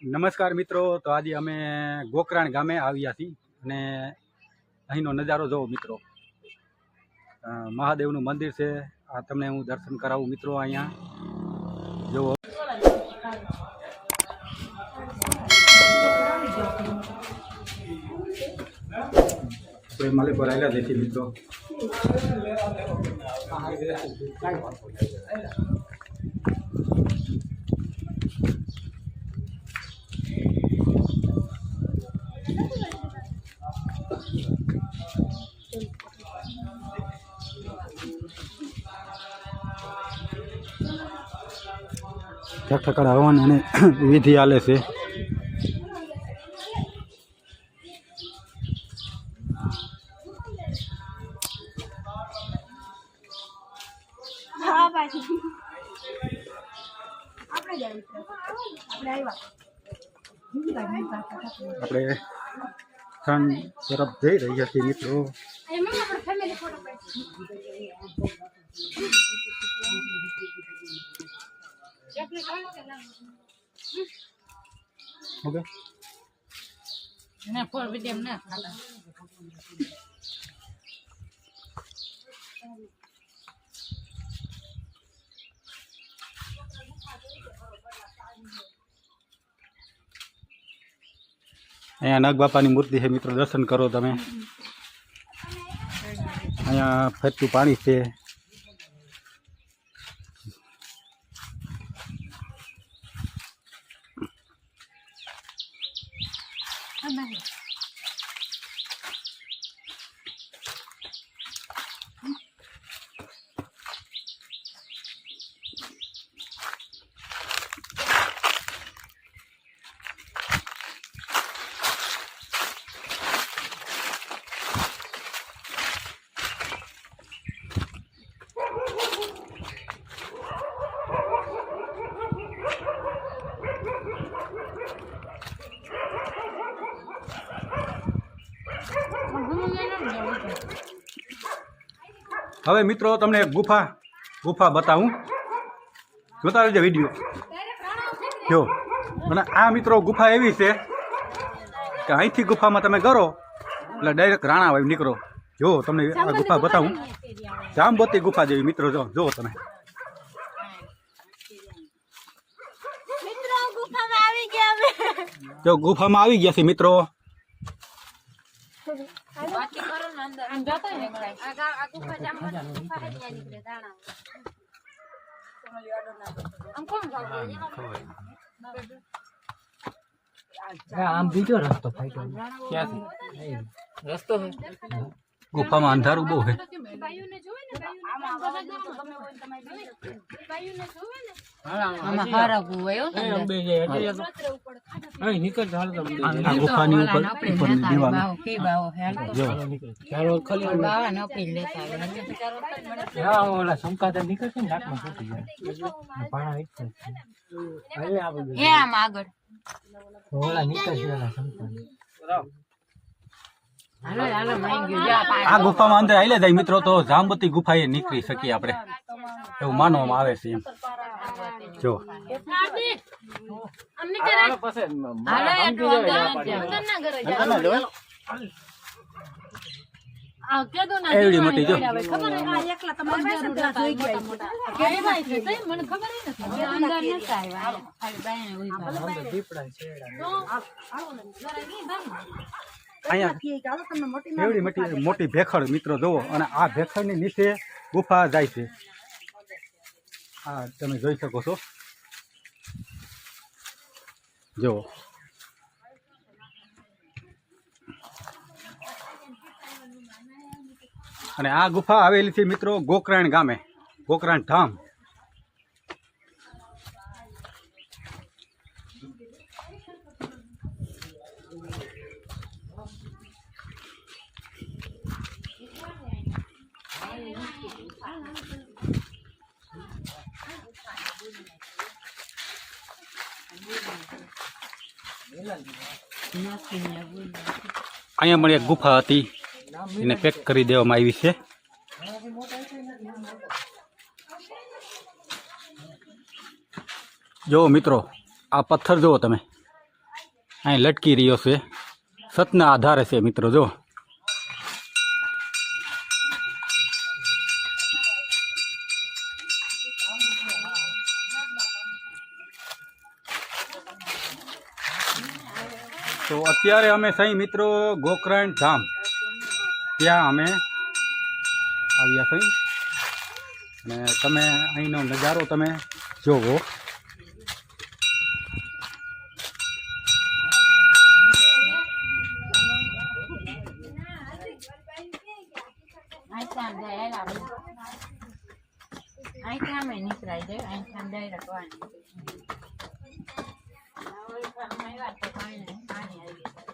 નમસ્કાર મિત્રો, તો આજે અમે ગોકરાણ ગામે આવ્યા છીએ અને અહીંનો નજારો જોવો મિત્રો. મહાદેવનું મંદિર છે. આ તમને હું દર્શન કરાવું મિત્રો. અહીંયા જોવો આપણે માલિક પર આવ્યા જઈએ મિત્રો. ઠકઠકાડ હવન અને વિધિ હાલે છે. આપણે સ્થાન તરફ જઈ રહ્યા છીએ મિત્રો. ઓકે ના ફોર વિડિયમ ના ખાલા અહીંયા નાગ બાપાની મૂર્તિ છે મિત્રો. દર્શન કરો તમે. અહીંયા ફરતું પાણી છે. હવે મિત્રો તમને ગુફા બતાવું. જોતા રહેજો વિડીયો. જો અને આ મિત્રો ગુફા એવી છે કે અહીંથી ગુફામાં તમે કરો એટલે ડાયરેક્ટ રાણા વાવી નીકળો. જો તમને આ ગુફા બતાવું. જાંબોતી ગુફા જેવી મિત્રો. જો તમે જો ગુફામાં આવી ગયા છે મિત્રો. આમ બીજો રસ્તો રસ્તો ગુફામાં અંધારું બહુ છે. આ ગુફાની ઉપરની દીવાલ શંકાદર નીકળશે ને નાકમાં ફૂટી જાય નીકળશે. આ ગુફામાં અંદર આવેલા જાય મિત્રો તો જાંબુતી ગુફાએ નીકળી શકીએ આપણે એવું માનવામાં આવે છે. એમ જો એવડી મોટી જો અહીંયા એવડી મોટી ભેખડ મિત્રો જોવો. અને આ ભેખડની નીચે ગુફા જાય છે. હા તમે જોઈ શકો છો. જો અને આ ગુફા આવેલી છે મિત્રો ગોકરાણ ગામે, ગોકરાણ ધામ. અહીંયા પણ એક ગુફા હતી, એને પેક કરી દેવામાં આવી છે. જો મિત્રો આ પથ્થર જુઓ તમે, અહીં લટકી રહ્યો છે, સતના આધારે છે મિત્રો. જો તો અત્યારે અમે સહી મિત્રો ગોકરણ ધામ ત્યાં અમે આવ્યા સહી, અને તમે અહીંનો નજારો તમે જોવો. નીકળાઈ જાય અહીં ડાયરેક્ટ પાણી આવી